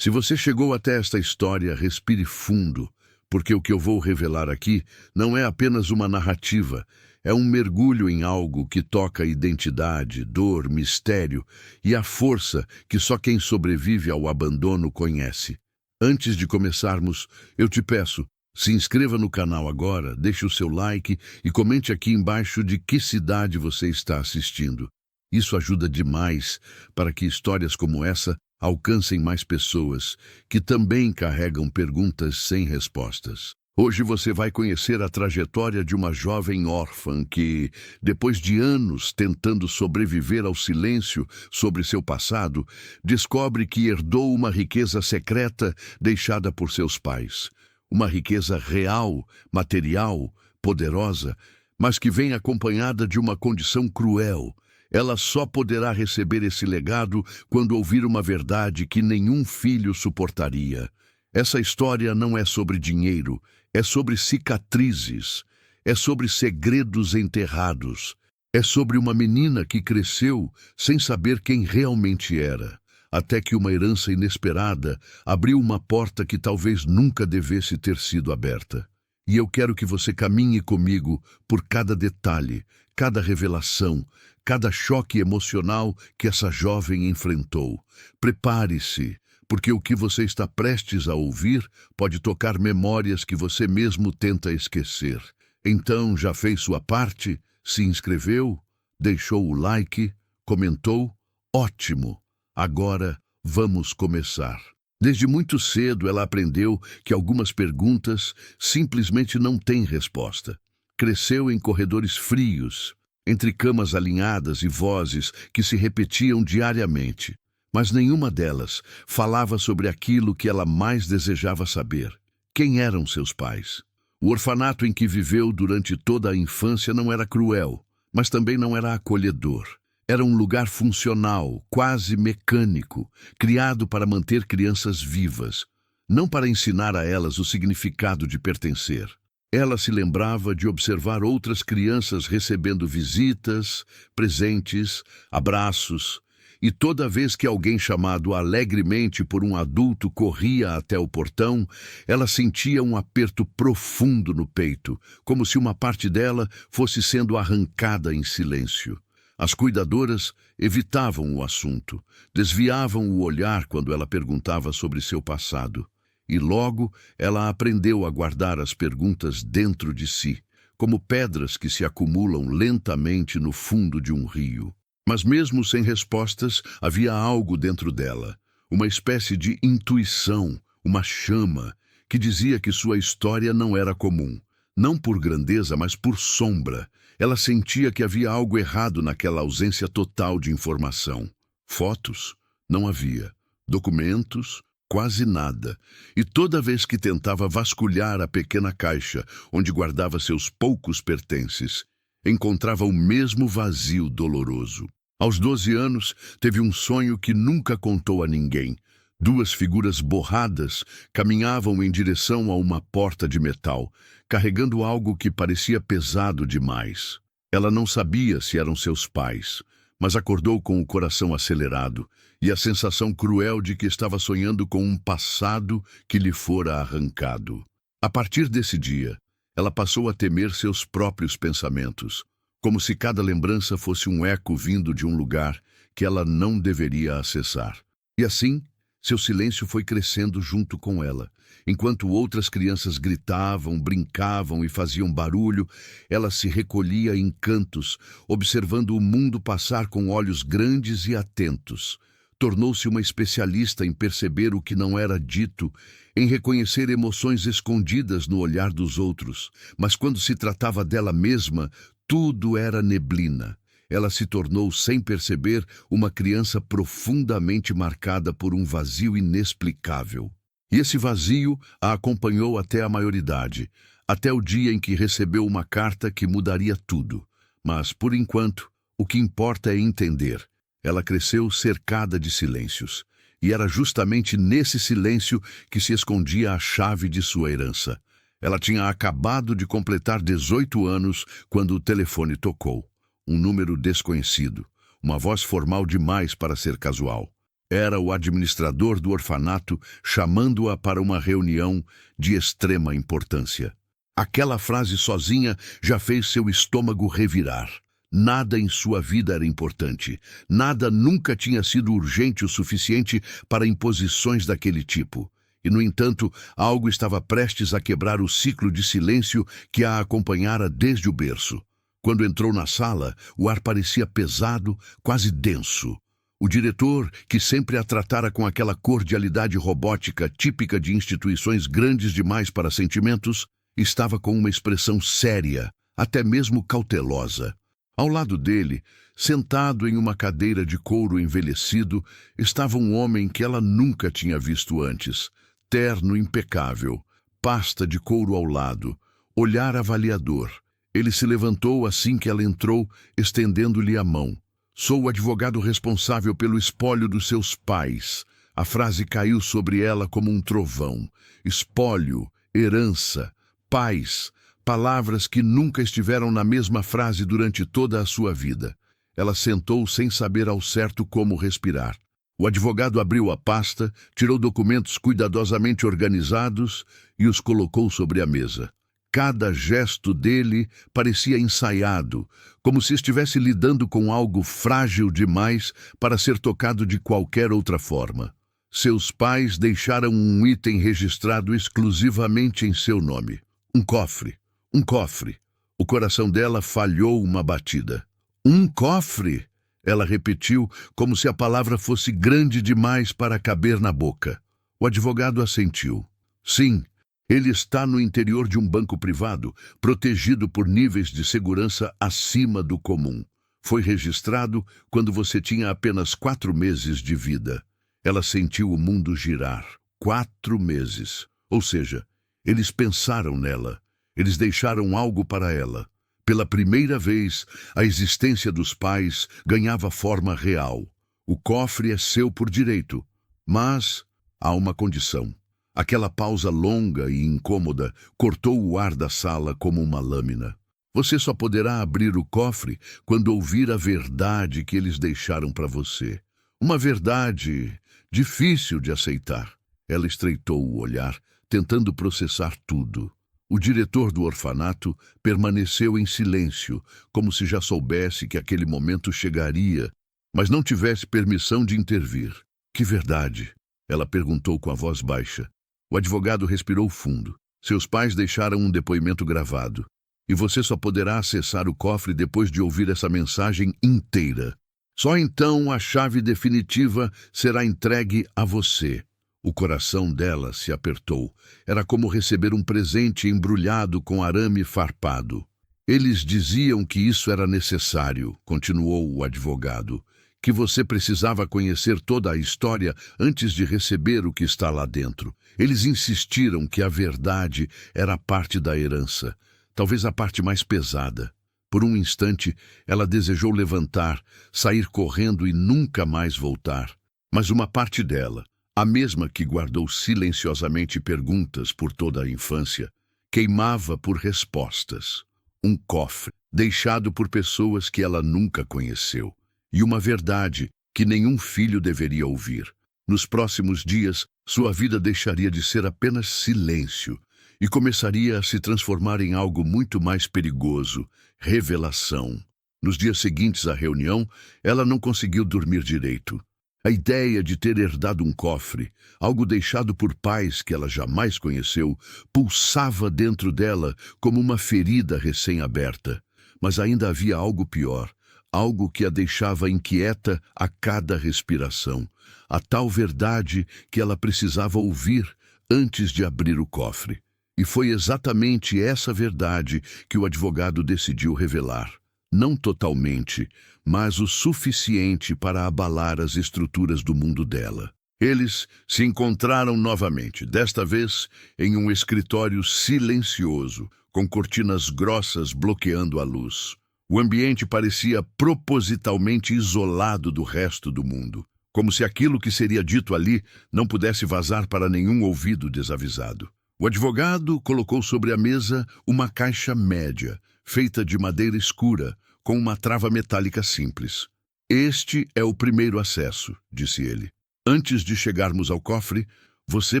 Se você chegou até esta história, respire fundo, porque o que eu vou revelar aqui não é apenas uma narrativa, é um mergulho em algo que toca identidade, dor, mistério e a força que só quem sobrevive ao abandono conhece. Antes de começarmos, eu te peço, se inscreva no canal agora, deixe o seu like e comente aqui embaixo de que cidade você está assistindo. Isso ajuda demais para que histórias como essa alcancem mais pessoas que também carregam perguntas sem respostas. Hoje você vai conhecer a trajetória de uma jovem órfã que, depois de anos tentando sobreviver ao silêncio sobre seu passado, descobre que herdou uma riqueza secreta deixada por seus pais. Uma riqueza real, material, poderosa, mas que vem acompanhada de uma condição cruel. Ela só poderá receber esse legado quando ouvir uma verdade que nenhum filho suportaria. Essa história não é sobre dinheiro, é sobre cicatrizes, é sobre segredos enterrados, é sobre uma menina que cresceu sem saber quem realmente era, até que uma herança inesperada abriu uma porta que talvez nunca devesse ter sido aberta. E eu quero que você caminhe comigo por cada detalhe, cada revelação, cada choque emocional que essa jovem enfrentou. Prepare-se, porque o que você está prestes a ouvir pode tocar memórias que você mesmo tenta esquecer. Então, já fez sua parte? Se inscreveu? Deixou o like? Comentou? Ótimo! Agora, vamos começar. Desde muito cedo, ela aprendeu que algumas perguntas simplesmente não têm resposta. Cresceu em corredores frios, entre camas alinhadas e vozes que se repetiam diariamente. Mas nenhuma delas falava sobre aquilo que ela mais desejava saber. Quem eram seus pais? O orfanato em que viveu durante toda a infância não era cruel, mas também não era acolhedor. Era um lugar funcional, quase mecânico, criado para manter crianças vivas, não para ensinar a elas o significado de pertencer. Ela se lembrava de observar outras crianças recebendo visitas, presentes, abraços, e toda vez que alguém chamado alegremente por um adulto corria até o portão, ela sentia um aperto profundo no peito, como se uma parte dela fosse sendo arrancada em silêncio. As cuidadoras evitavam o assunto, desviavam o olhar quando ela perguntava sobre seu passado. E logo ela aprendeu a guardar as perguntas dentro de si, como pedras que se acumulam lentamente no fundo de um rio. Mas mesmo sem respostas, havia algo dentro dela, uma espécie de intuição, uma chama, que dizia que sua história não era comum. Não por grandeza, mas por sombra. Ela sentia que havia algo errado naquela ausência total de informação. Fotos? Não havia. Documentos? Quase nada. E toda vez que tentava vasculhar a pequena caixa onde guardava seus poucos pertences, encontrava o mesmo vazio doloroso. Aos 12 anos, teve um sonho que nunca contou a ninguém. Duas figuras borradas caminhavam em direção a uma porta de metal, carregando algo que parecia pesado demais. Ela não sabia se eram seus pais, mas acordou com o coração acelerado e a sensação cruel de que estava sonhando com um passado que lhe fora arrancado. A partir desse dia, ela passou a temer seus próprios pensamentos, como se cada lembrança fosse um eco vindo de um lugar que ela não deveria acessar. E assim, seu silêncio foi crescendo junto com ela. Enquanto outras crianças gritavam, brincavam e faziam barulho, ela se recolhia em cantos, observando o mundo passar com olhos grandes e atentos. Tornou-se uma especialista em perceber o que não era dito, em reconhecer emoções escondidas no olhar dos outros. Mas quando se tratava dela mesma, tudo era neblina. Ela se tornou, sem perceber, uma criança profundamente marcada por um vazio inexplicável. E esse vazio a acompanhou até a maioridade, até o dia em que recebeu uma carta que mudaria tudo. Mas, por enquanto, o que importa é entender. Ela cresceu cercada de silêncios, e era justamente nesse silêncio que se escondia a chave de sua herança. Ela tinha acabado de completar 18 anos quando o telefone tocou. Um número desconhecido, uma voz formal demais para ser casual. Era o administrador do orfanato chamando-a para uma reunião de extrema importância. Aquela frase sozinha já fez seu estômago revirar. Nada em sua vida era importante. Nada nunca tinha sido urgente o suficiente para imposições daquele tipo. E, no entanto, algo estava prestes a quebrar o ciclo de silêncio que a acompanhara desde o berço. Quando entrou na sala, o ar parecia pesado, quase denso. O diretor, que sempre a tratara com aquela cordialidade robótica típica de instituições grandes demais para sentimentos, estava com uma expressão séria, até mesmo cautelosa. Ao lado dele, sentado em uma cadeira de couro envelhecido, estava um homem que ela nunca tinha visto antes. Terno impecável, pasta de couro ao lado, olhar avaliador. Ele se levantou assim que ela entrou, estendendo-lhe a mão. Sou o advogado responsável pelo espólio dos seus pais. A frase caiu sobre ela como um trovão. Espólio, herança, pais, palavras que nunca estiveram na mesma frase durante toda a sua vida. Ela sentou sem saber ao certo como respirar. O advogado abriu a pasta, tirou documentos cuidadosamente organizados e os colocou sobre a mesa. Cada gesto dele parecia ensaiado, como se estivesse lidando com algo frágil demais para ser tocado de qualquer outra forma. Seus pais deixaram um item registrado exclusivamente em seu nome. Um cofre. Um cofre. O coração dela falhou uma batida. Um cofre! Ela repetiu, como se a palavra fosse grande demais para caber na boca. O advogado assentiu. Sim, ele está no interior de um banco privado, protegido por níveis de segurança acima do comum. Foi registrado quando você tinha apenas 4 meses de vida. Ela sentiu o mundo girar. 4 meses. Ou seja, eles pensaram nela. Eles deixaram algo para ela. Pela primeira vez, a existência dos pais ganhava forma real. O cofre é seu por direito, mas há uma condição. Aquela pausa longa e incômoda cortou o ar da sala como uma lâmina. Você só poderá abrir o cofre quando ouvir a verdade que eles deixaram para você. Uma verdade difícil de aceitar. Ela estreitou o olhar, tentando processar tudo. O diretor do orfanato permaneceu em silêncio, como se já soubesse que aquele momento chegaria, mas não tivesse permissão de intervir. Que verdade? Ela perguntou com a voz baixa. O advogado respirou fundo. Seus pais deixaram um depoimento gravado. E você só poderá acessar o cofre depois de ouvir essa mensagem inteira. Só então a chave definitiva será entregue a você. O coração dela se apertou. Era como receber um presente embrulhado com arame farpado. Eles diziam que isso era necessário, continuou o advogado, que você precisava conhecer toda a história antes de receber o que está lá dentro. Eles insistiram que a verdade era parte da herança, talvez a parte mais pesada. Por um instante, ela desejou levantar, sair correndo e nunca mais voltar. Mas uma parte dela, a mesma que guardou silenciosamente perguntas por toda a infância, queimava por respostas. Um cofre, deixado por pessoas que ela nunca conheceu. E uma verdade que nenhum filho deveria ouvir. Nos próximos dias, sua vida deixaria de ser apenas silêncio e começaria a se transformar em algo muito mais perigoso, revelação. Nos dias seguintes à reunião, ela não conseguiu dormir direito. A ideia de ter herdado um cofre, algo deixado por pais que ela jamais conheceu, pulsava dentro dela como uma ferida recém-aberta. Mas ainda havia algo pior, algo que a deixava inquieta a cada respiração. A tal verdade que ela precisava ouvir antes de abrir o cofre. E foi exatamente essa verdade que o advogado decidiu revelar. Não totalmente, mas o suficiente para abalar as estruturas do mundo dela. Eles se encontraram novamente, desta vez em um escritório silencioso, com cortinas grossas bloqueando a luz. O ambiente parecia propositalmente isolado do resto do mundo, como se aquilo que seria dito ali não pudesse vazar para nenhum ouvido desavisado. O advogado colocou sobre a mesa uma caixa média, feita de madeira escura, com uma trava metálica simples. Este é o primeiro acesso, disse ele. Antes de chegarmos ao cofre, você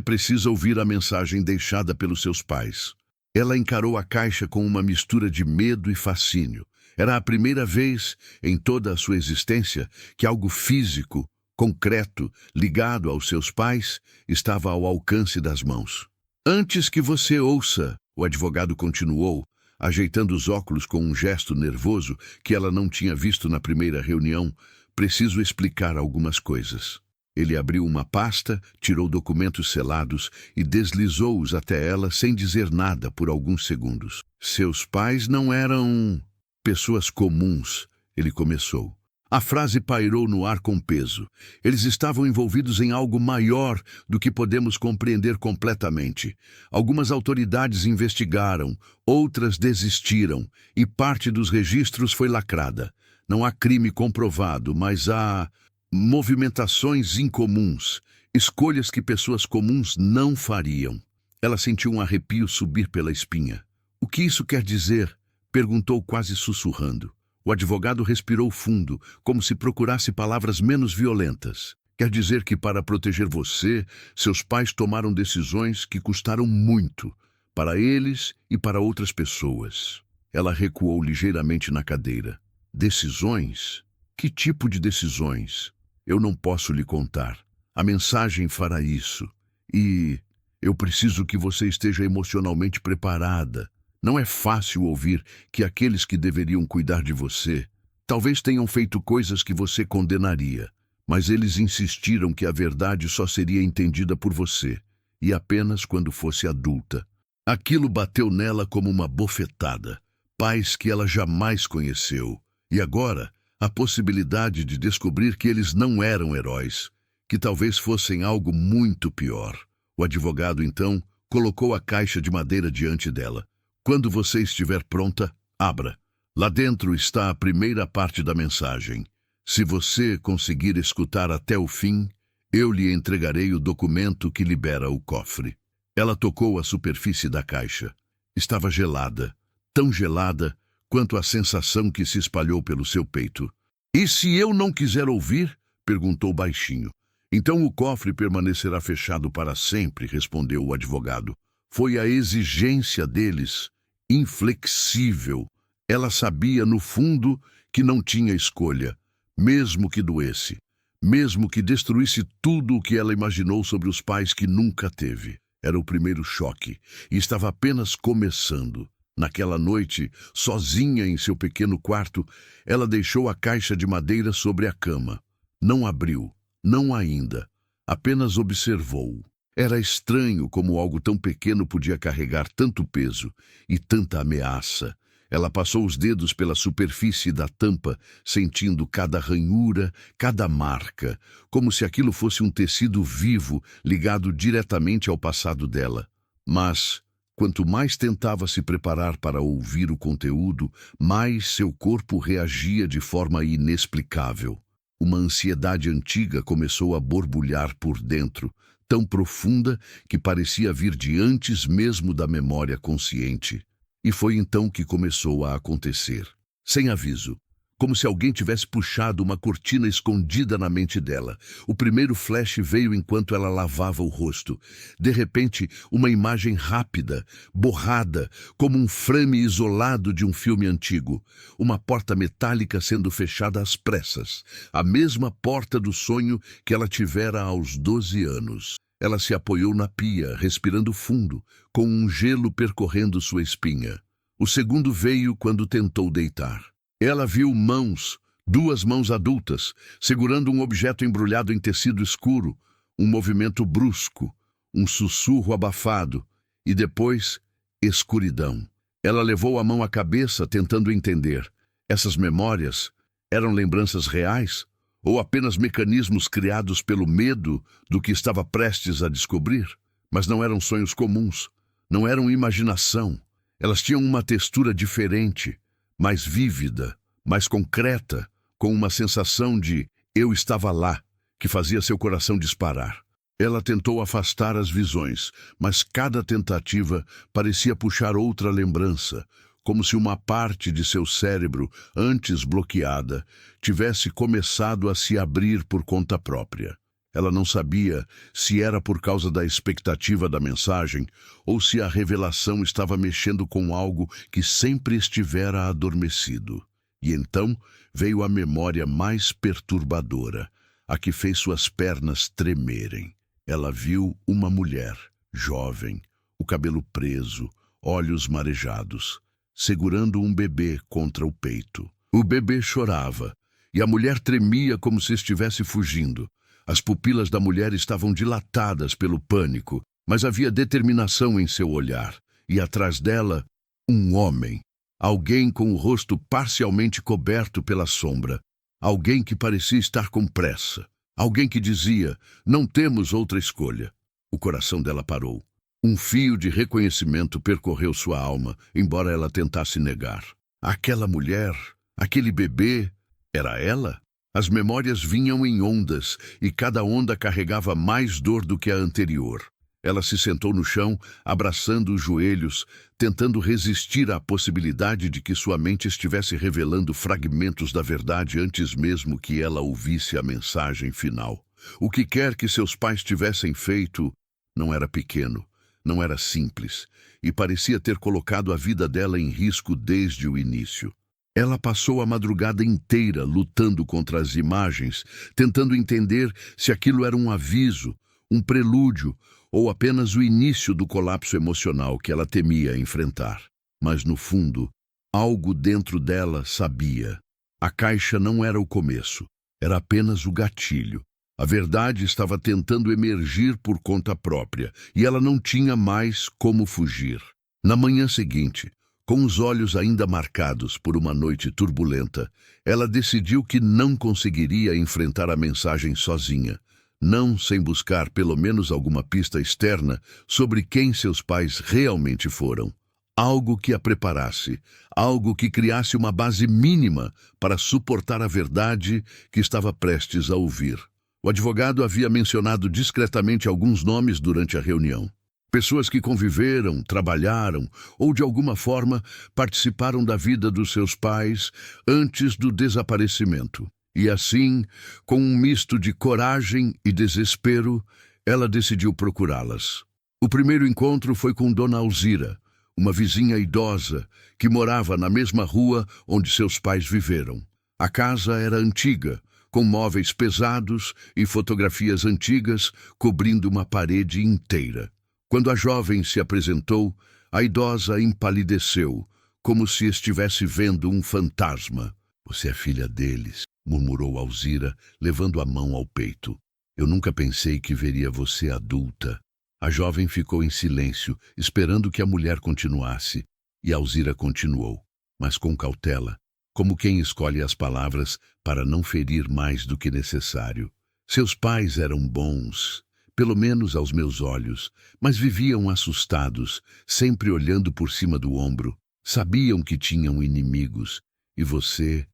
precisa ouvir a mensagem deixada pelos seus pais. Ela encarou a caixa com uma mistura de medo e fascínio. Era a primeira vez em toda a sua existência que algo físico, concreto, ligado aos seus pais, estava ao alcance das mãos. Antes que você ouça, o advogado continuou, ajeitando os óculos com um gesto nervoso que ela não tinha visto na primeira reunião, preciso explicar algumas coisas. Ele abriu uma pasta, tirou documentos selados e deslizou-os até ela sem dizer nada por alguns segundos. Seus pais não eram pessoas comuns, ele começou. A frase pairou no ar com peso. Eles estavam envolvidos em algo maior do que podemos compreender completamente. Algumas autoridades investigaram, outras desistiram, e parte dos registros foi lacrada. Não há crime comprovado, mas há movimentações incomuns, escolhas que pessoas comuns não fariam. Ela sentiu um arrepio subir pela espinha. O que isso quer dizer? Perguntou quase sussurrando. O advogado respirou fundo, como se procurasse palavras menos violentas. Quer dizer que para proteger você, seus pais tomaram decisões que custaram muito, para eles e para outras pessoas. Ela recuou ligeiramente na cadeira. Decisões? Que tipo de decisões? Eu não posso lhe contar. A mensagem fará isso. E eu preciso que você esteja emocionalmente preparada. Não é fácil ouvir que aqueles que deveriam cuidar de você talvez tenham feito coisas que você condenaria, mas eles insistiram que a verdade só seria entendida por você, e apenas quando fosse adulta. Aquilo bateu nela como uma bofetada. Pais que ela jamais conheceu. E agora, a possibilidade de descobrir que eles não eram heróis, que talvez fossem algo muito pior. O advogado, então, colocou a caixa de madeira diante dela. Quando você estiver pronta, abra. Lá dentro está a primeira parte da mensagem. Se você conseguir escutar até o fim, eu lhe entregarei o documento que libera o cofre. Ela tocou a superfície da caixa. Estava gelada, tão gelada quanto a sensação que se espalhou pelo seu peito. E se eu não quiser ouvir? Perguntou baixinho. Então o cofre permanecerá fechado para sempre, respondeu o advogado. Foi a exigência deles, inflexível. Ela sabia, no fundo, que não tinha escolha, mesmo que doesse, mesmo que destruísse tudo o que ela imaginou sobre os pais que nunca teve. Era o primeiro choque, e estava apenas começando. Naquela noite, sozinha em seu pequeno quarto, ela deixou a caixa de madeira sobre a cama. Não abriu, não ainda, apenas observou. Era estranho como algo tão pequeno podia carregar tanto peso e tanta ameaça. Ela passou os dedos pela superfície da tampa, sentindo cada ranhura, cada marca, como se aquilo fosse um tecido vivo ligado diretamente ao passado dela. Mas, quanto mais tentava se preparar para ouvir o conteúdo, mais seu corpo reagia de forma inexplicável. Uma ansiedade antiga começou a borbulhar por dentro, tão profunda que parecia vir de antes mesmo da memória consciente. E foi então que começou a acontecer, sem aviso, como se alguém tivesse puxado uma cortina escondida na mente dela. O primeiro flash veio enquanto ela lavava o rosto. De repente, uma imagem rápida, borrada, como um frame isolado de um filme antigo. Uma porta metálica sendo fechada às pressas. A mesma porta do sonho que ela tivera aos 12 anos. Ela se apoiou na pia, respirando fundo, com um gelo percorrendo sua espinha. O segundo veio quando tentou deitar. Ela viu mãos, 2 mãos adultas, segurando um objeto embrulhado em tecido escuro, um movimento brusco, um sussurro abafado, e depois, escuridão. Ela levou a mão à cabeça, tentando entender. Essas memórias eram lembranças reais? Ou apenas mecanismos criados pelo medo do que estava prestes a descobrir? Mas não eram sonhos comuns, não eram imaginação. Elas tinham uma textura diferente, mais vívida, mais concreta, com uma sensação de eu estava lá, que fazia seu coração disparar. Ela tentou afastar as visões, mas cada tentativa parecia puxar outra lembrança, como se uma parte de seu cérebro, antes bloqueada, tivesse começado a se abrir por conta própria. Ela não sabia se era por causa da expectativa da mensagem ou se a revelação estava mexendo com algo que sempre estivera adormecido. E então veio a memória mais perturbadora, a que fez suas pernas tremerem. Ela viu uma mulher, jovem, o cabelo preso, olhos marejados, segurando um bebê contra o peito. O bebê chorava, e a mulher tremia como se estivesse fugindo. As pupilas da mulher estavam dilatadas pelo pânico, mas havia determinação em seu olhar, e atrás dela, um homem. Alguém com o rosto parcialmente coberto pela sombra. Alguém que parecia estar com pressa. Alguém que dizia, não temos outra escolha. O coração dela parou. Um fio de reconhecimento percorreu sua alma, embora ela tentasse negar. Aquela mulher, aquele bebê, era ela? As memórias vinham em ondas, e cada onda carregava mais dor do que a anterior. Ela se sentou no chão, abraçando os joelhos, tentando resistir à possibilidade de que sua mente estivesse revelando fragmentos da verdade antes mesmo que ela ouvisse a mensagem final. O que quer que seus pais tivessem feito não era pequeno, não era simples, e parecia ter colocado a vida dela em risco desde o início. Ela passou a madrugada inteira lutando contra as imagens, tentando entender se aquilo era um aviso, um prelúdio ou apenas o início do colapso emocional que ela temia enfrentar. Mas, no fundo, algo dentro dela sabia. A caixa não era o começo, era apenas o gatilho. A verdade estava tentando emergir por conta própria, e ela não tinha mais como fugir. Na manhã seguinte, com os olhos ainda marcados por uma noite turbulenta, ela decidiu que não conseguiria enfrentar a mensagem sozinha, não sem buscar pelo menos alguma pista externa sobre quem seus pais realmente foram. Algo que a preparasse, algo que criasse uma base mínima para suportar a verdade que estava prestes a ouvir. O advogado havia mencionado discretamente alguns nomes durante a reunião. Pessoas que conviveram, trabalharam ou, de alguma forma, participaram da vida dos seus pais antes do desaparecimento. E assim, com um misto de coragem e desespero, ela decidiu procurá-las. O primeiro encontro foi com Dona Alzira, uma vizinha idosa que morava na mesma rua onde seus pais viveram. A casa era antiga, com móveis pesados e fotografias antigas cobrindo uma parede inteira. Quando a jovem se apresentou, a idosa empalideceu, como se estivesse vendo um fantasma. Você é filha deles, murmurou Alzira, levando a mão ao peito. Eu nunca pensei que veria você adulta. A jovem ficou em silêncio, esperando que a mulher continuasse, e Alzira continuou, mas com cautela, como quem escolhe as palavras para não ferir mais do que necessário. Seus pais eram bons, pelo menos aos meus olhos, mas viviam assustados, sempre olhando por cima do ombro. Sabiam que tinham inimigos, e você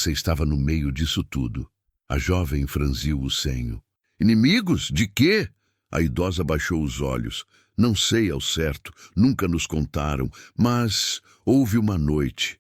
estava no meio disso tudo. A jovem franziu o senho. Inimigos? De quê? A idosa baixou os olhos. Não sei ao certo, nunca nos contaram, mas houve uma noite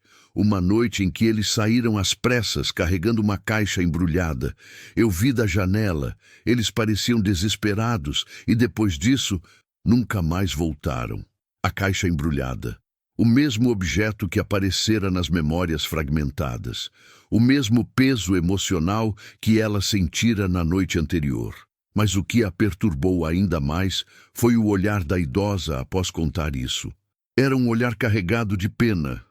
em que eles saíram às pressas carregando uma caixa embrulhada. Eu vi da janela, eles pareciam desesperados e depois disso nunca mais voltaram. A caixa embrulhada. O mesmo objeto que aparecera nas memórias fragmentadas. O mesmo peso emocional que ela sentira na noite anterior. Mas o que a perturbou ainda mais foi o olhar da idosa após contar isso. Era um olhar carregado de pena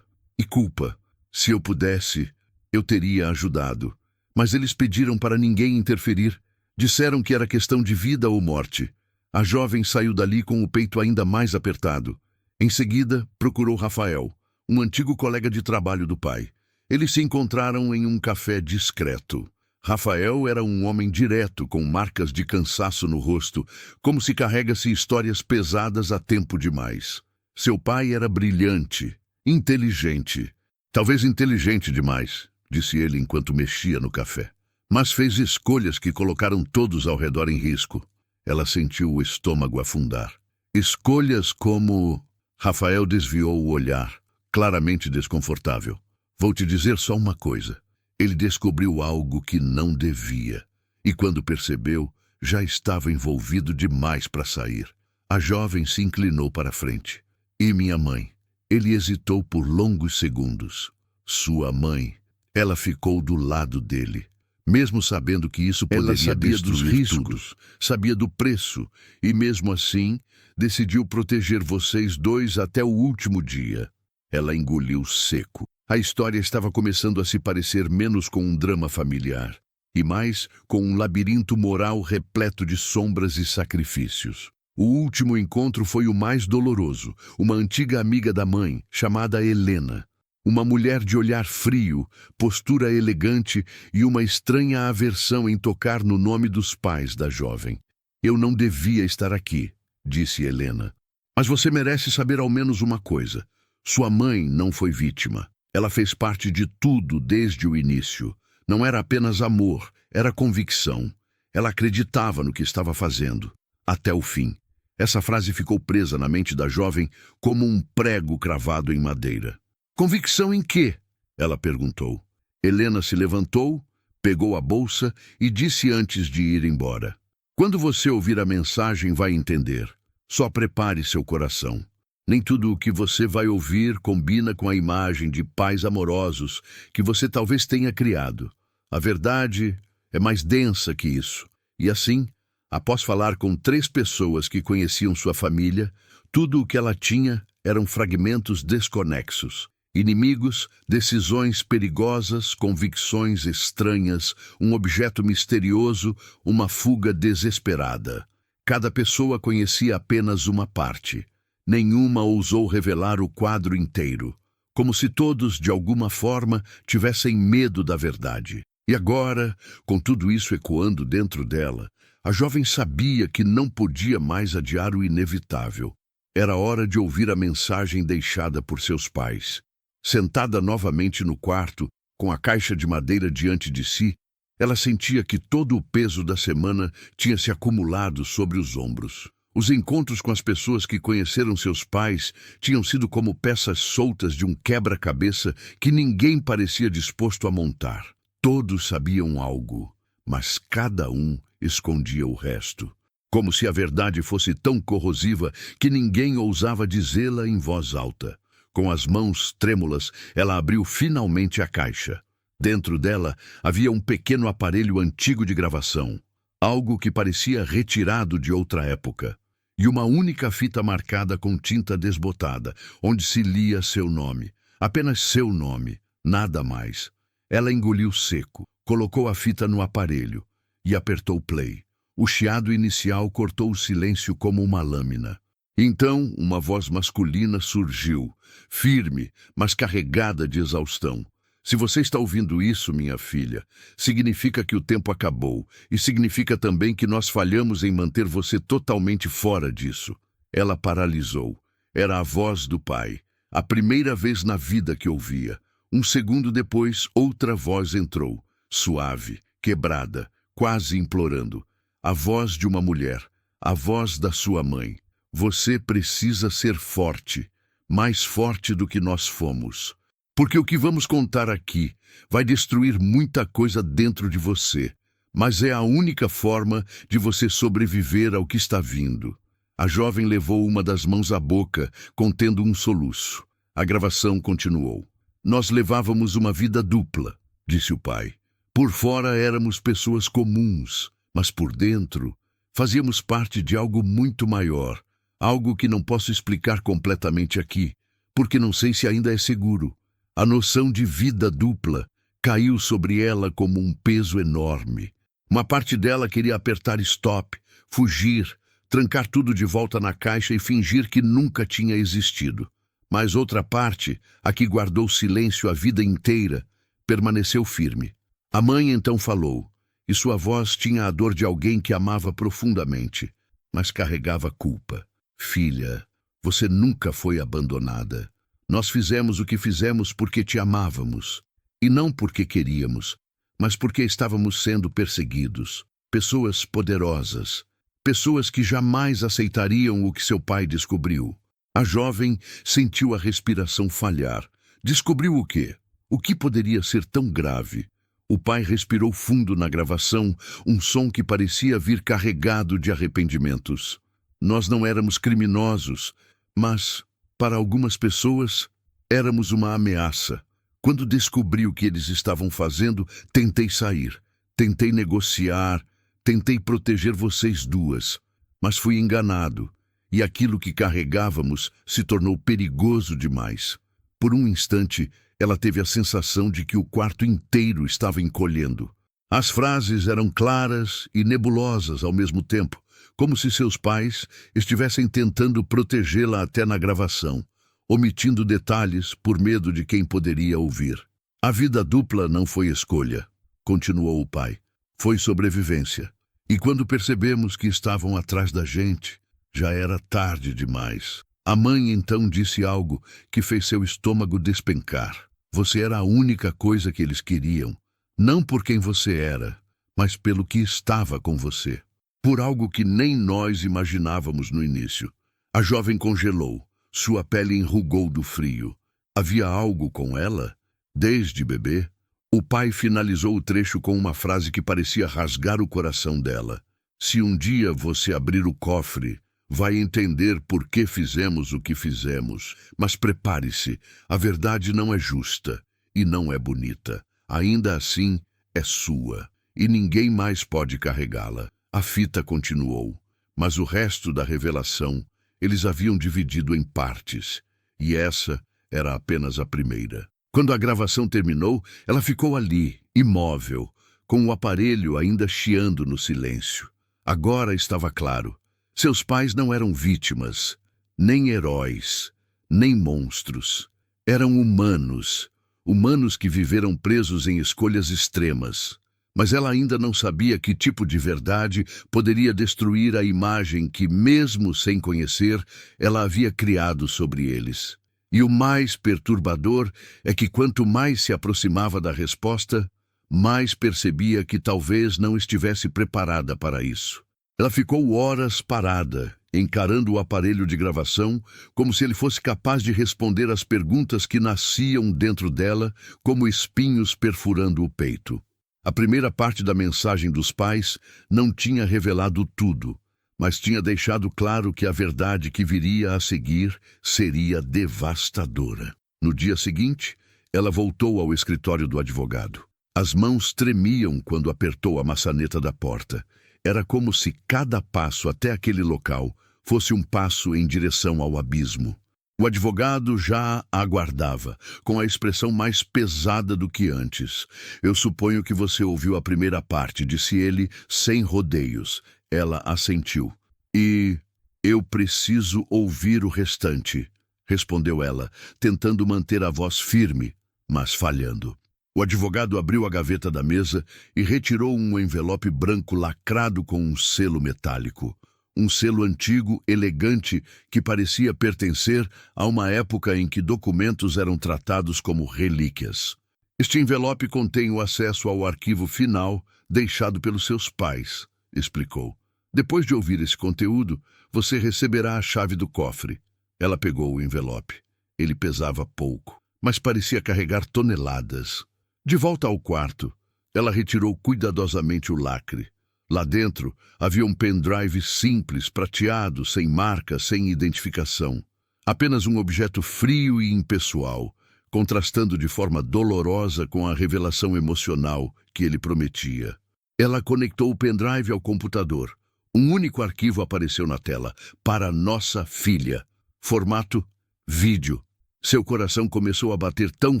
e culpa. Se eu pudesse, eu teria ajudado. Mas eles pediram para ninguém interferir. Disseram que era questão de vida ou morte. A jovem saiu dali com o peito ainda mais apertado. Em seguida, procurou Rafael, um antigo colega de trabalho do pai. Eles se encontraram em um café discreto. Rafael era um homem direto, com marcas de cansaço no rosto, como se carrega-se histórias pesadas há tempo demais. Seu pai era brilhante, inteligente. Talvez inteligente demais, disse ele enquanto mexia no café. Mas fez escolhas que colocaram todos ao redor em risco. Ela sentiu o estômago afundar. Escolhas como... Rafael desviou o olhar, claramente desconfortável. Vou te dizer só uma coisa. Ele descobriu algo que não devia. e quando percebeu, já estava envolvido demais para sair. A jovem se inclinou para a frente. E minha mãe? Ele hesitou por longos segundos. Sua mãe. Ela ficou do lado dele. Mesmo sabendo que isso poderia Ela sabia dos destruir riscos, tudo, sabia do preço, e mesmo assim, decidiu proteger vocês dois até o último dia. Ela engoliu seco. A história estava começando a se parecer menos com um drama familiar, e mais com um labirinto moral repleto de sombras e sacrifícios. O último encontro foi o mais doloroso. Uma antiga amiga da mãe, chamada Helena. Uma mulher de olhar frio, postura elegante e uma estranha aversão em tocar no nome dos pais da jovem. Eu não devia estar aqui, disse Helena. Mas você merece saber ao menos uma coisa. Sua mãe não foi vítima. Ela fez parte de tudo desde o início. Não era apenas amor, era convicção. Ela acreditava no que estava fazendo, até o fim. Essa frase ficou presa na mente da jovem como um prego cravado em madeira. Convicção em quê? Ela perguntou. Helena se levantou, pegou a bolsa e disse antes de ir embora. Quando você ouvir a mensagem, vai entender. Só prepare seu coração. Nem tudo o que você vai ouvir combina com a imagem de pais amorosos que você talvez tenha criado. A verdade é mais densa que isso. E assim, após falar com 3 pessoas que conheciam sua família, tudo o que ela tinha eram fragmentos desconexos. Inimigos, decisões perigosas, convicções estranhas, um objeto misterioso, uma fuga desesperada. Cada pessoa conhecia apenas uma parte. Nenhuma ousou revelar o quadro inteiro, como se todos, de alguma forma, tivessem medo da verdade. E agora, com tudo isso ecoando dentro dela, a jovem sabia que não podia mais adiar o inevitável. Era hora de ouvir a mensagem deixada por seus pais. Sentada novamente no quarto, com a caixa de madeira diante de si, ela sentia que todo o peso da semana tinha se acumulado sobre os ombros. Os encontros com as pessoas que conheceram seus pais tinham sido como peças soltas de um quebra-cabeça que ninguém parecia disposto a montar. Todos sabiam algo, mas cada um escondia o resto. Como se a verdade fosse tão corrosiva que ninguém ousava dizê-la em voz alta. Com as mãos trêmulas, ela abriu finalmente a caixa. Dentro dela havia um pequeno aparelho antigo de gravação, algo que parecia retirado de outra época, e uma única fita marcada com tinta desbotada, onde se lia seu nome, apenas seu nome, nada mais. Ela engoliu seco, colocou a fita no aparelho e apertou play. O chiado inicial cortou o silêncio como uma lâmina. Então, uma voz masculina surgiu, firme, mas carregada de exaustão. Se você está ouvindo isso, minha filha, significa que o tempo acabou e significa também que nós falhamos em manter você totalmente fora disso. Ela paralisou. Era a voz do pai, a primeira vez na vida que ouvia. Um segundo depois, outra voz entrou, suave, quebrada, quase implorando. A voz de uma mulher, a voz da sua mãe. Você precisa ser forte, mais forte do que nós fomos. Porque o que vamos contar aqui vai destruir muita coisa dentro de você, mas é a única forma de você sobreviver ao que está vindo. A jovem levou uma das mãos à boca, contendo um soluço. A gravação continuou. Nós levávamos uma vida dupla, disse o pai. Por fora éramos pessoas comuns, mas por dentro fazíamos parte de algo muito maior. Algo que não posso explicar completamente aqui, porque não sei se ainda é seguro. A noção de vida dupla caiu sobre ela como um peso enorme. Uma parte dela queria apertar stop, fugir, trancar tudo de volta na caixa e fingir que nunca tinha existido. Mas outra parte, a que guardou silêncio a vida inteira, permaneceu firme. A mãe então falou, e sua voz tinha a dor de alguém que amava profundamente, mas carregava culpa. Filha, você nunca foi abandonada. Nós fizemos o que fizemos porque te amávamos. E não porque queríamos, mas porque estávamos sendo perseguidos. Pessoas poderosas. Pessoas que jamais aceitariam o que seu pai descobriu. A jovem sentiu a respiração falhar. Descobriu o quê? O que poderia ser tão grave? O pai respirou fundo na gravação, um som que parecia vir carregado de arrependimentos. Nós não éramos criminosos, mas, para algumas pessoas, éramos uma ameaça. Quando descobri o que eles estavam fazendo, tentei sair. Tentei negociar, tentei proteger vocês duas, mas fui enganado, e aquilo que carregávamos se tornou perigoso demais. Por um instante, ela teve a sensação de que o quarto inteiro estava encolhendo. As frases eram claras e nebulosas ao mesmo tempo, como se seus pais estivessem tentando protegê-la até na gravação, omitindo detalhes por medo de quem poderia ouvir. A vida dupla não foi escolha, continuou o pai. Foi sobrevivência. E quando percebemos que estavam atrás da gente, já era tarde demais. A mãe então disse algo que fez seu estômago despencar. Você era a única coisa que eles queriam, não por quem você era, mas pelo que estava com você. Por algo que nem nós imaginávamos no início. A jovem congelou, sua pele enrugou do frio. Havia algo com ela? Desde bebê? O pai finalizou o trecho com uma frase que parecia rasgar o coração dela. Se um dia você abrir o cofre, vai entender por que fizemos o que fizemos. Mas prepare-se, a verdade não é justa e não é bonita. Ainda assim, é sua, e ninguém mais pode carregá-la. A fita continuou, mas o resto da revelação eles haviam dividido em partes, e essa era apenas a primeira. Quando a gravação terminou, ela ficou ali, imóvel, com o aparelho ainda chiando no silêncio. Agora estava claro. Seus pais não eram vítimas, nem heróis, nem monstros. Eram humanos, humanos que viveram presos em escolhas extremas. Mas ela ainda não sabia que tipo de verdade poderia destruir a imagem que, mesmo sem conhecer, ela havia criado sobre eles. E o mais perturbador é que quanto mais se aproximava da resposta, mais percebia que talvez não estivesse preparada para isso. Ela ficou horas parada, encarando o aparelho de gravação, como se ele fosse capaz de responder às perguntas que nasciam dentro dela, como espinhos perfurando o peito. A primeira parte da mensagem dos pais não tinha revelado tudo, mas tinha deixado claro que a verdade que viria a seguir seria devastadora. No dia seguinte, ela voltou ao escritório do advogado. As mãos tremiam quando apertou a maçaneta da porta. Era como se cada passo até aquele local fosse um passo em direção ao abismo. O advogado já a aguardava, com a expressão mais pesada do que antes. Eu suponho que você ouviu a primeira parte, disse ele, sem rodeios. Ela assentiu. E eu preciso ouvir o restante, respondeu ela, tentando manter a voz firme, mas falhando. O advogado abriu a gaveta da mesa e retirou um envelope branco lacrado com um selo metálico. Um selo antigo, elegante, que parecia pertencer a uma época em que documentos eram tratados como relíquias. Este envelope contém o acesso ao arquivo final deixado pelos seus pais, explicou. Depois de ouvir esse conteúdo, você receberá a chave do cofre. Ela pegou o envelope. Ele pesava pouco, mas parecia carregar toneladas. De volta ao quarto, ela retirou cuidadosamente o lacre. Lá dentro havia um pendrive simples, prateado, sem marca, sem identificação. Apenas um objeto frio e impessoal, contrastando de forma dolorosa com a revelação emocional que ele prometia. Ela conectou o pendrive ao computador. Um único arquivo apareceu na tela. Para nossa filha. Formato: vídeo. Seu coração começou a bater tão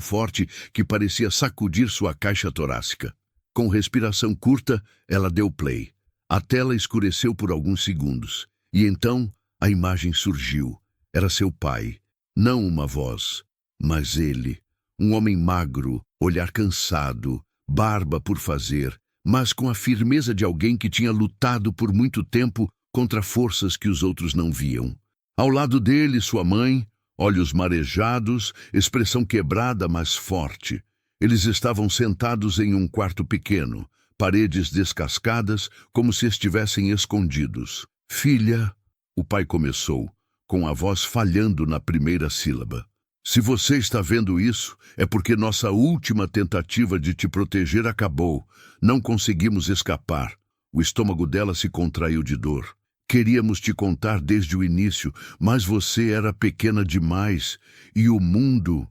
forte que parecia sacudir sua caixa torácica. Com respiração curta, ela deu play. A tela escureceu por alguns segundos. E então, a imagem surgiu. Era seu pai. Não uma voz, mas ele. Um homem magro, olhar cansado, barba por fazer, mas com a firmeza de alguém que tinha lutado por muito tempo contra forças que os outros não viam. Ao lado dele, sua mãe, olhos marejados, expressão quebrada, mas forte. Eles estavam sentados em um quarto pequeno, paredes descascadas, como se estivessem escondidos. Filha, o pai começou, com a voz falhando na primeira sílaba. Se você está vendo isso, é porque nossa última tentativa de te proteger acabou. Não conseguimos escapar. O estômago dela se contraiu de dor. Queríamos te contar desde o início, mas você era pequena demais. E o mundo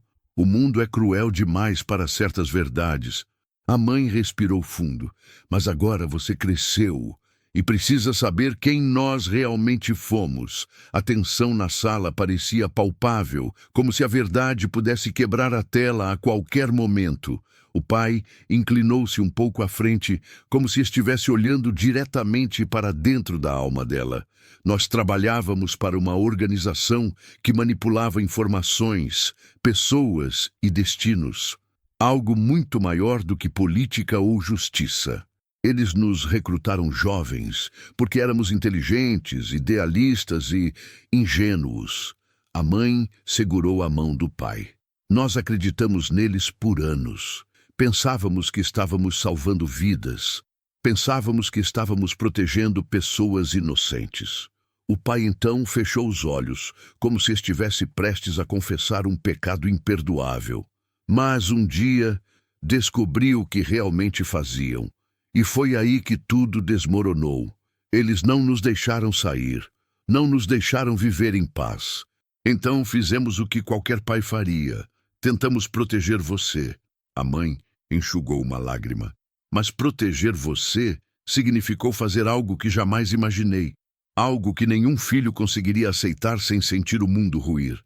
é cruel demais para certas verdades. A mãe respirou fundo. Mas agora você cresceu e precisa saber quem nós realmente fomos. A tensão na sala parecia palpável, como se a verdade pudesse quebrar a tela a qualquer momento. O pai inclinou-se um pouco à frente, como se estivesse olhando diretamente para dentro da alma dela. Nós trabalhávamos para uma organização que manipulava informações, pessoas e destinos. Algo muito maior do que política ou justiça. Eles nos recrutaram jovens, porque éramos inteligentes, idealistas e ingênuos. A mãe segurou a mão do pai. Nós acreditamos neles por anos. Pensávamos que estávamos salvando vidas. Pensávamos que estávamos protegendo pessoas inocentes. O pai então fechou os olhos, como se estivesse prestes a confessar um pecado imperdoável. Mas um dia descobriu o que realmente faziam. E foi aí que tudo desmoronou. Eles não nos deixaram sair, não nos deixaram viver em paz. Então fizemos o que qualquer pai faria. Tentamos proteger você. A mãe enxugou uma lágrima. Mas proteger você significou fazer algo que jamais imaginei. Algo que nenhum filho conseguiria aceitar sem sentir o mundo ruir.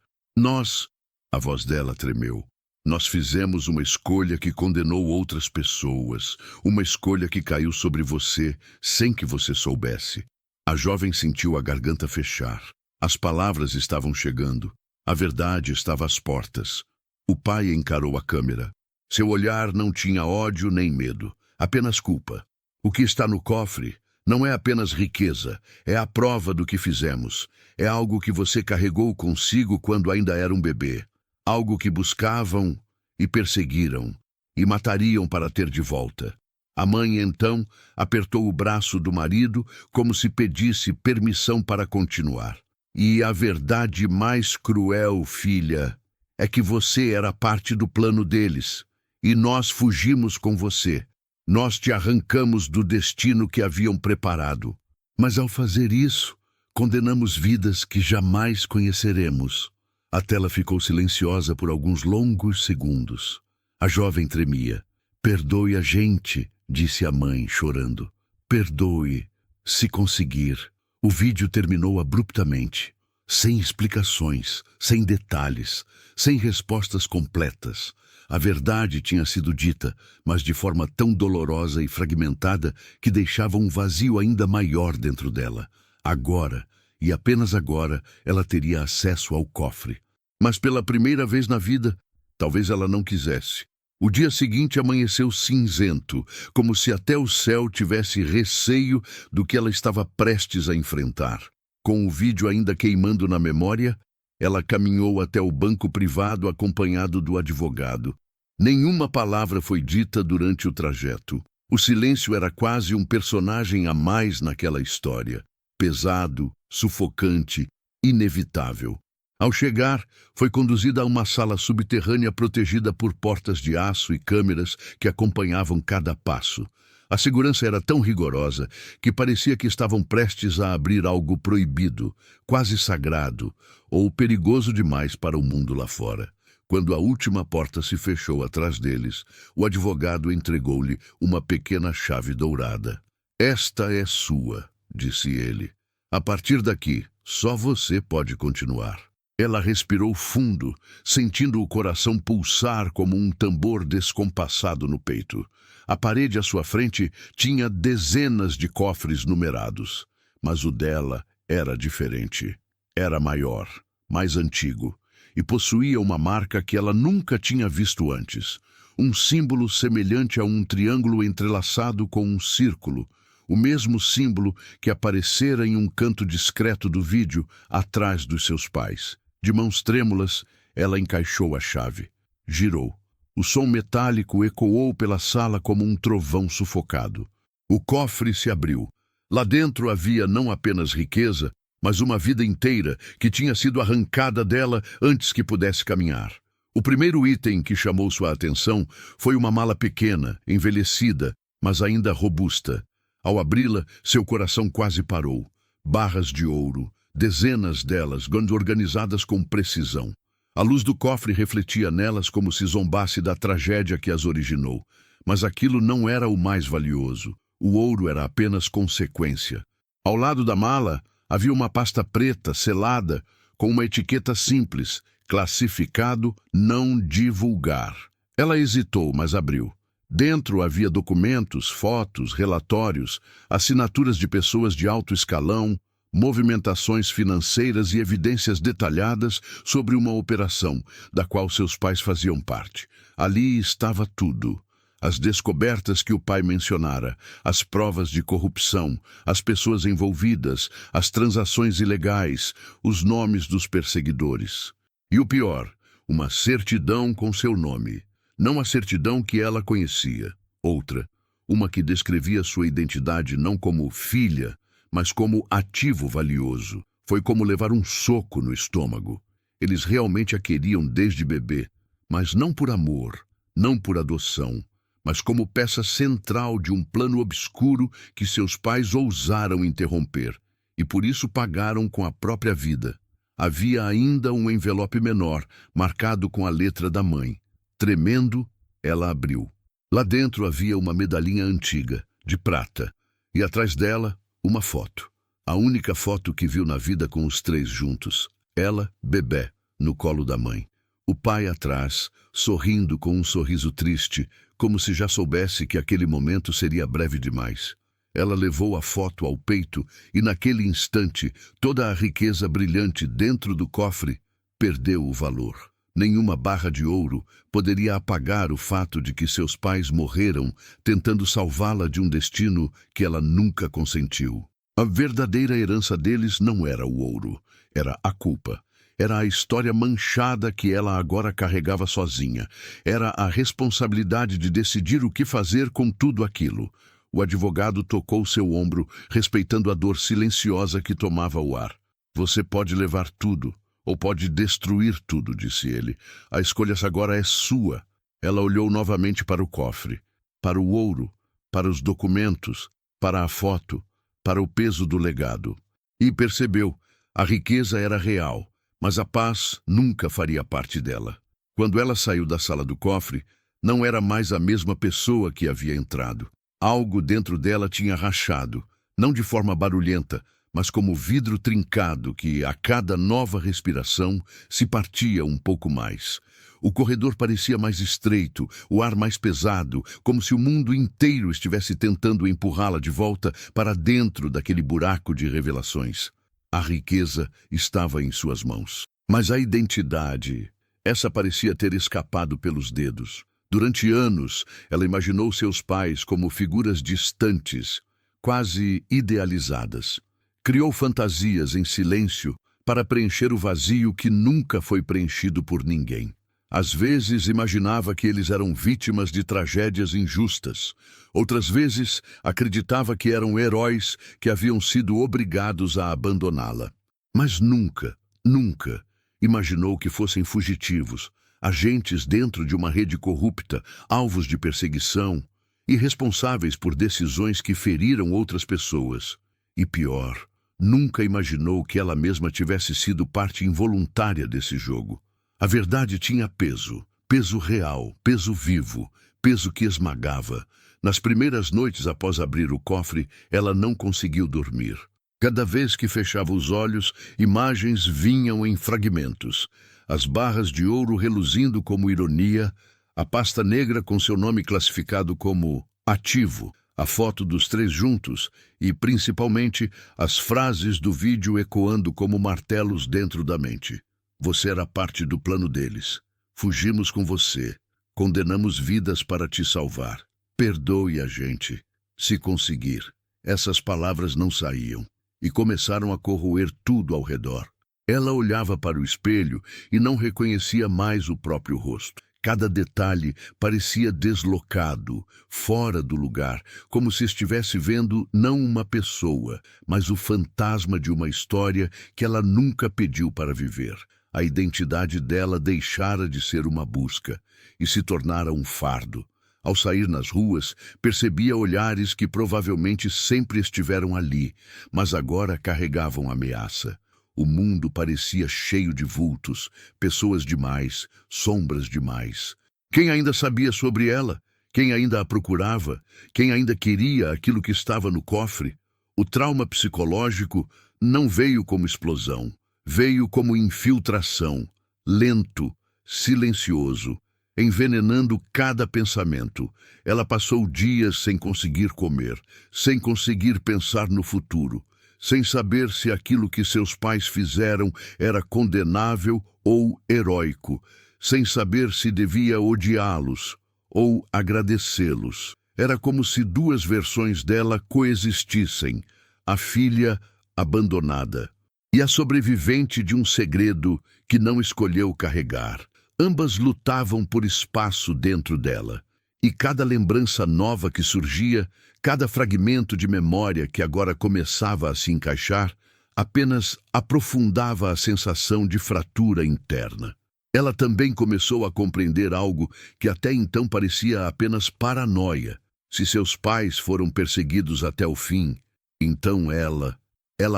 A voz dela tremeu. Nós fizemos uma escolha que condenou outras pessoas, uma escolha que caiu sobre você sem que você soubesse. A jovem sentiu a garganta fechar. As palavras estavam chegando. A verdade estava às portas. O pai encarou a câmera. Seu olhar não tinha ódio nem medo, apenas culpa. O que está no cofre não é apenas riqueza, é a prova do que fizemos. É algo que você carregou consigo quando ainda era um bebê. Algo que buscavam e perseguiram e matariam para ter de volta. A mãe, então, apertou o braço do marido como se pedisse permissão para continuar. E a verdade mais cruel, filha, é que você era parte do plano deles. E nós fugimos com você. Nós te arrancamos do destino que haviam preparado. Mas ao fazer isso, condenamos vidas que jamais conheceremos. A tela ficou silenciosa por alguns longos segundos. A jovem tremia. Perdoe a gente, disse a mãe, chorando. Perdoe, se conseguir. O vídeo terminou abruptamente, sem explicações, sem detalhes, sem respostas completas. A verdade tinha sido dita, mas de forma tão dolorosa e fragmentada que deixava um vazio ainda maior dentro dela. Agora, e apenas agora, ela teria acesso ao cofre. Mas pela primeira vez na vida, talvez ela não quisesse. O dia seguinte amanheceu cinzento, como se até o céu tivesse receio do que ela estava prestes a enfrentar. Com o vídeo ainda queimando na memória, ela caminhou até o banco privado acompanhado do advogado. Nenhuma palavra foi dita durante o trajeto. O silêncio era quase um personagem a mais naquela história. Pesado, sufocante, inevitável. Ao chegar, foi conduzida a uma sala subterrânea protegida por portas de aço e câmeras que acompanhavam cada passo. A segurança era tão rigorosa que parecia que estavam prestes a abrir algo proibido, quase sagrado, ou perigoso demais para o mundo lá fora. Quando a última porta se fechou atrás deles, o advogado entregou-lhe uma pequena chave dourada. "Esta é sua", disse ele. "A partir daqui, só você pode continuar." Ela respirou fundo, sentindo o coração pulsar como um tambor descompassado no peito. A parede à sua frente tinha dezenas de cofres numerados, mas o dela era diferente. Era maior, mais antigo, e possuía uma marca que ela nunca tinha visto antes. Um símbolo semelhante a um triângulo entrelaçado com um círculo, o mesmo símbolo que aparecera em um canto discreto do vídeo atrás dos seus pais. De mãos trêmulas, ela encaixou a chave. Girou. O som metálico ecoou pela sala como um trovão sufocado. O cofre se abriu. Lá dentro havia não apenas riqueza, mas uma vida inteira que tinha sido arrancada dela antes que pudesse caminhar. O primeiro item que chamou sua atenção foi uma mala pequena, envelhecida, mas ainda robusta. Ao abri-la, seu coração quase parou. Barras de ouro, dezenas delas, organizadas com precisão. A luz do cofre refletia nelas como se zombasse da tragédia que as originou. Mas aquilo não era o mais valioso. O ouro era apenas consequência. Ao lado da mala, havia uma pasta preta, selada, com uma etiqueta simples, classificado não divulgar. Ela hesitou, mas abriu. Dentro havia documentos, fotos, relatórios, assinaturas de pessoas de alto escalão, movimentações financeiras e evidências detalhadas sobre uma operação da qual seus pais faziam parte. Ali estava tudo. As descobertas que o pai mencionara, as provas de corrupção, as pessoas envolvidas, as transações ilegais, os nomes dos perseguidores. E o pior, uma certidão com seu nome. Não a certidão que ela conhecia. Outra, uma que descrevia sua identidade não como filha, mas como ativo valioso. Foi como levar um soco no estômago. Eles realmente a queriam desde bebê, mas não por amor, não por adoção, mas como peça central de um plano obscuro que seus pais ousaram interromper, e por isso pagaram com a própria vida. Havia ainda um envelope menor, marcado com a letra da mãe. Tremendo, ela abriu. Lá dentro havia uma medalhinha antiga, de prata, e atrás dela, uma foto. A única foto que viu na vida com os três juntos. Ela, bebé, no colo da mãe. O pai atrás, sorrindo com um sorriso triste, como se já soubesse que aquele momento seria breve demais. Ela levou a foto ao peito e, naquele instante, toda a riqueza brilhante dentro do cofre perdeu o valor. Nenhuma barra de ouro poderia apagar o fato de que seus pais morreram tentando salvá-la de um destino que ela nunca consentiu. A verdadeira herança deles não era o ouro, era a culpa. Era a história manchada que ela agora carregava sozinha. Era a responsabilidade de decidir o que fazer com tudo aquilo. O advogado tocou seu ombro, respeitando a dor silenciosa que tomava o ar. Você pode levar tudo, ou pode destruir tudo, disse ele. A escolha agora é sua. Ela olhou novamente para o cofre, para o ouro, para os documentos, para a foto, para o peso do legado. E percebeu, a riqueza era real. Mas a paz nunca faria parte dela. Quando ela saiu da sala do cofre, não era mais a mesma pessoa que havia entrado. Algo dentro dela tinha rachado, não de forma barulhenta, mas como vidro trincado que, a cada nova respiração, se partia um pouco mais. O corredor parecia mais estreito, o ar mais pesado, como se o mundo inteiro estivesse tentando empurrá-la de volta para dentro daquele buraco de revelações. A riqueza estava em suas mãos. Mas a identidade, essa parecia ter escapado pelos dedos. Durante anos, ela imaginou seus pais como figuras distantes, quase idealizadas. Criou fantasias em silêncio para preencher o vazio que nunca foi preenchido por ninguém. Às vezes imaginava que eles eram vítimas de tragédias injustas. Outras vezes acreditava que eram heróis que haviam sido obrigados a abandoná-la. Mas nunca, nunca imaginou que fossem fugitivos, agentes dentro de uma rede corrupta, alvos de perseguição e responsáveis por decisões que feriram outras pessoas. E pior, nunca imaginou que ela mesma tivesse sido parte involuntária desse jogo. A verdade tinha peso, peso real, peso vivo, peso que esmagava. Nas primeiras noites após abrir o cofre, ela não conseguiu dormir. Cada vez que fechava os olhos, imagens vinham em fragmentos. As barras de ouro reluzindo como ironia, a pasta negra com seu nome classificado como ativo, a foto dos três juntos e, principalmente, as frases do vídeo ecoando como martelos dentro da mente. Você era parte do plano deles. Fugimos com você. Condenamos vidas para te salvar. Perdoe a gente, se conseguir. Essas palavras não saíam e começaram a corroer tudo ao redor. Ela olhava para o espelho e não reconhecia mais o próprio rosto. Cada detalhe parecia deslocado, fora do lugar, como se estivesse vendo não uma pessoa, mas o fantasma de uma história que ela nunca pediu para viver. A identidade dela deixara de ser uma busca e se tornara um fardo. Ao sair nas ruas, percebia olhares que provavelmente sempre estiveram ali, mas agora carregavam ameaça. O mundo parecia cheio de vultos, pessoas demais, sombras demais. Quem ainda sabia sobre ela? Quem ainda a procurava? Quem ainda queria aquilo que estava no cofre? O trauma psicológico não veio como explosão, veio como infiltração, lento, silencioso, envenenando cada pensamento. Ela passou dias sem conseguir comer, sem conseguir pensar no futuro, sem saber se aquilo que seus pais fizeram era condenável ou heróico, sem saber se devia odiá-los ou agradecê-los. Era como se duas versões dela coexistissem, a filha abandonada e a sobrevivente de um segredo que não escolheu carregar. Ambas lutavam por espaço dentro dela, e cada lembrança nova que surgia, cada fragmento de memória que agora começava a se encaixar, apenas aprofundava a sensação de fratura interna. Ela também começou a compreender algo que até então parecia apenas paranoia. Se seus pais foram perseguidos até o fim, então ela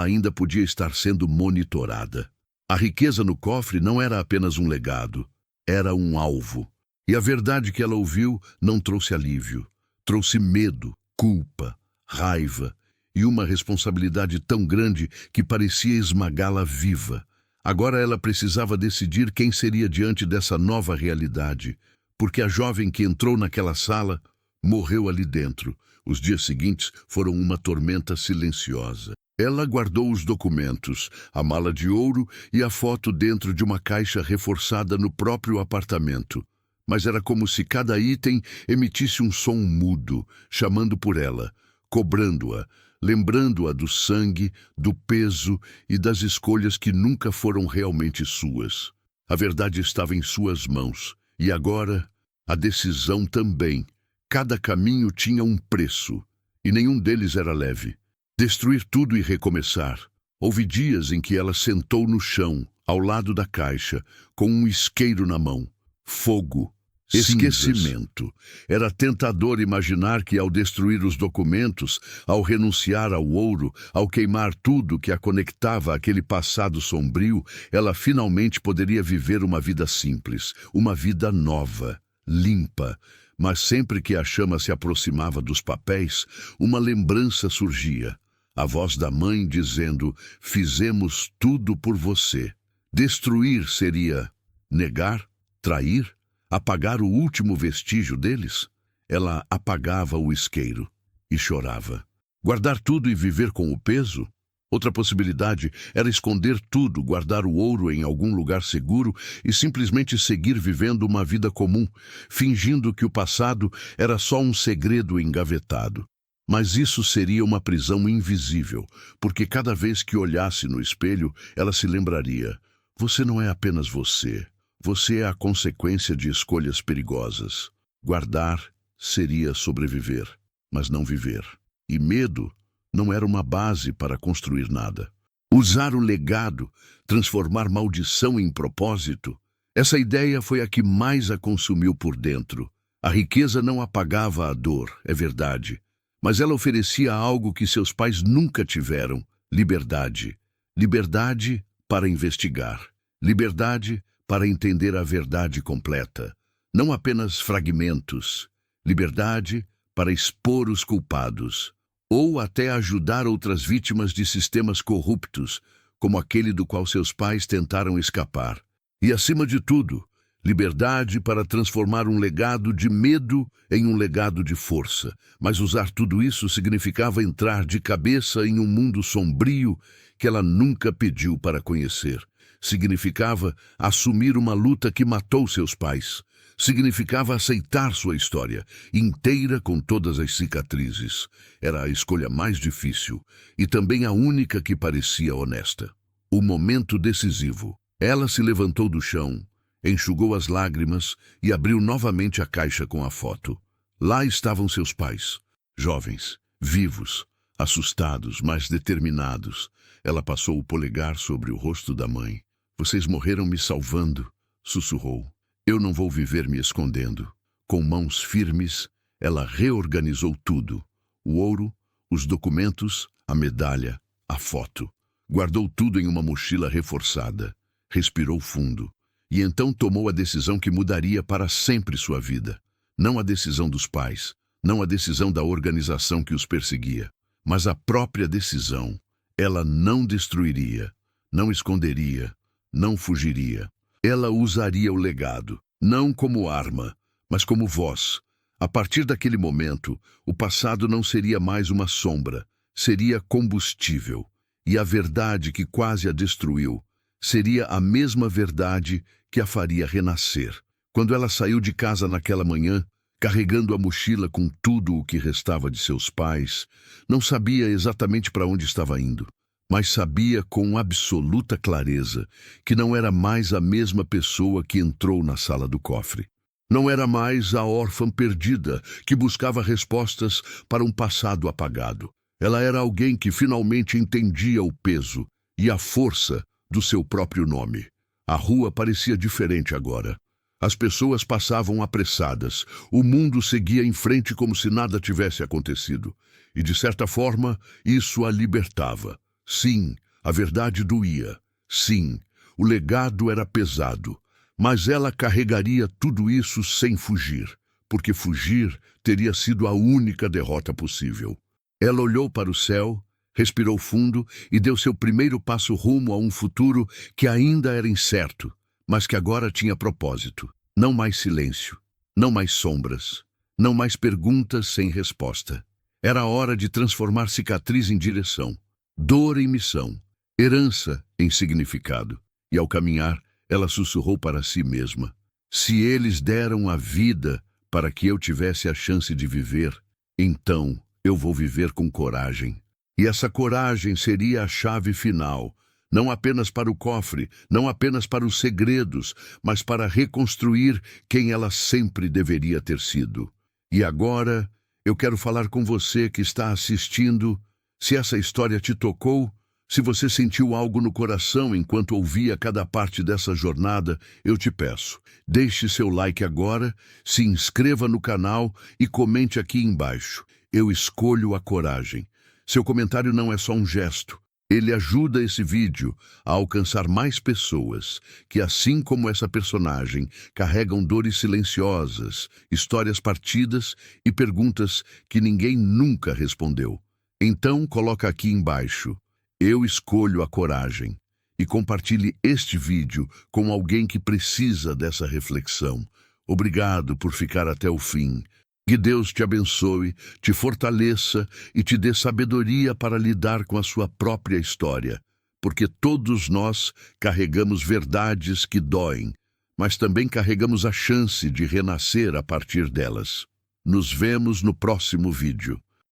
ainda podia estar sendo monitorada. A riqueza no cofre não era apenas um legado, era um alvo. E a verdade que ela ouviu não trouxe alívio, trouxe medo, culpa, raiva e uma responsabilidade tão grande que parecia esmagá-la viva. Agora ela precisava decidir quem seria diante dessa nova realidade, porque a jovem que entrou naquela sala morreu ali dentro. Os dias seguintes foram uma tormenta silenciosa. Ela guardou os documentos, a mala de ouro e a foto dentro de uma caixa reforçada no próprio apartamento. Mas era como se cada item emitisse um som mudo, chamando por ela, cobrando-a, lembrando-a do sangue, do peso e das escolhas que nunca foram realmente suas. A verdade estava em suas mãos, e agora a decisão também. Cada caminho tinha um preço, e nenhum deles era leve. Destruir tudo e recomeçar. Houve dias em que ela sentou no chão, ao lado da caixa, com um isqueiro na mão. Fogo. Esquecimento. Era tentador imaginar que, ao destruir os documentos, ao renunciar ao ouro, ao queimar tudo que a conectava àquele passado sombrio, ela finalmente poderia viver uma vida simples, uma vida nova, limpa. Mas sempre que a chama se aproximava dos papéis, uma lembrança surgia. A voz da mãe dizendo: "Fizemos tudo por você." Destruir seria negar, trair, apagar o último vestígio deles? Ela apagava o isqueiro e chorava. Guardar tudo e viver com o peso? Outra possibilidade era esconder tudo, guardar o ouro em algum lugar seguro e simplesmente seguir vivendo uma vida comum, fingindo que o passado era só um segredo engavetado. Mas isso seria uma prisão invisível, porque cada vez que olhasse no espelho, ela se lembraria: você não é apenas você. Você é a consequência de escolhas perigosas. Guardar seria sobreviver, mas não viver. E medo não era uma base para construir nada. Usar o legado, transformar maldição em propósito. Essa ideia foi a que mais a consumiu por dentro. A riqueza não apagava a dor, é verdade, mas ela oferecia algo que seus pais nunca tiveram: liberdade. Liberdade para investigar. Liberdade para entender a verdade completa, não apenas fragmentos. Liberdade para expor os culpados, ou até ajudar outras vítimas de sistemas corruptos, como aquele do qual seus pais tentaram escapar. E, acima de tudo, liberdade para transformar um legado de medo em um legado de força. Mas usar tudo isso significava entrar de cabeça em um mundo sombrio que ela nunca pediu para conhecer. Significava assumir uma luta que matou seus pais. Significava aceitar sua história, inteira com todas as cicatrizes. Era a escolha mais difícil e também a única que parecia honesta. O momento decisivo. Ela se levantou do chão, Enxugou as lágrimas e abriu novamente a caixa com a foto. Lá estavam seus pais, jovens, vivos, assustados, mas determinados. Ela passou o polegar sobre o rosto da mãe. Vocês morreram me salvando, sussurrou. Eu não vou viver me escondendo. Com mãos firmes, ela reorganizou tudo. O ouro, os documentos, a medalha, a foto. Guardou tudo em uma mochila reforçada. Respirou fundo. E então tomou a decisão que mudaria para sempre sua vida. Não a decisão dos pais, não a decisão da organização que os perseguia, mas a própria decisão. Ela não destruiria, não esconderia, não fugiria. Ela usaria o legado, não como arma, mas como voz. A partir daquele momento, o passado não seria mais uma sombra, seria combustível. E a verdade que quase a destruiu seria a mesma verdade que a faria renascer. Quando ela saiu de casa naquela manhã, carregando a mochila com tudo o que restava de seus pais, não sabia exatamente para onde estava indo, mas sabia com absoluta clareza que não era mais a mesma pessoa que entrou na sala do cofre. Não era mais a órfã perdida que buscava respostas para um passado apagado. Ela era alguém que finalmente entendia o peso e a força do seu próprio nome. A rua parecia diferente agora. As pessoas passavam apressadas. O mundo seguia em frente como se nada tivesse acontecido. E, de certa forma, isso a libertava. Sim, a verdade doía. Sim, o legado era pesado. Mas ela carregaria tudo isso sem fugir, porque fugir teria sido a única derrota possível. Ela olhou para o céu, respirou fundo e deu seu primeiro passo rumo a um futuro que ainda era incerto, mas que agora tinha propósito. Não mais silêncio, não mais sombras, não mais perguntas sem resposta. Era a hora de transformar cicatriz em direção, dor em missão, herança em significado. E ao caminhar, ela sussurrou para si mesma: se eles deram a vida para que eu tivesse a chance de viver, então eu vou viver com coragem. E essa coragem seria a chave final, não apenas para o cofre, não apenas para os segredos, mas para reconstruir quem ela sempre deveria ter sido. E agora, eu quero falar com você que está assistindo. Se essa história te tocou, se você sentiu algo no coração enquanto ouvia cada parte dessa jornada, eu te peço, deixe seu like agora, se inscreva no canal e comente aqui embaixo. Eu escolho a coragem. Seu comentário não é só um gesto. Ele ajuda esse vídeo a alcançar mais pessoas que, assim como essa personagem, carregam dores silenciosas, histórias partidas e perguntas que ninguém nunca respondeu. Então, coloca aqui embaixo: eu escolho a coragem. E compartilhe este vídeo com alguém que precisa dessa reflexão. Obrigado por ficar até o fim. Que Deus te abençoe, te fortaleça e te dê sabedoria para lidar com a sua própria história, porque todos nós carregamos verdades que doem, mas também carregamos a chance de renascer a partir delas. Nos vemos no próximo vídeo.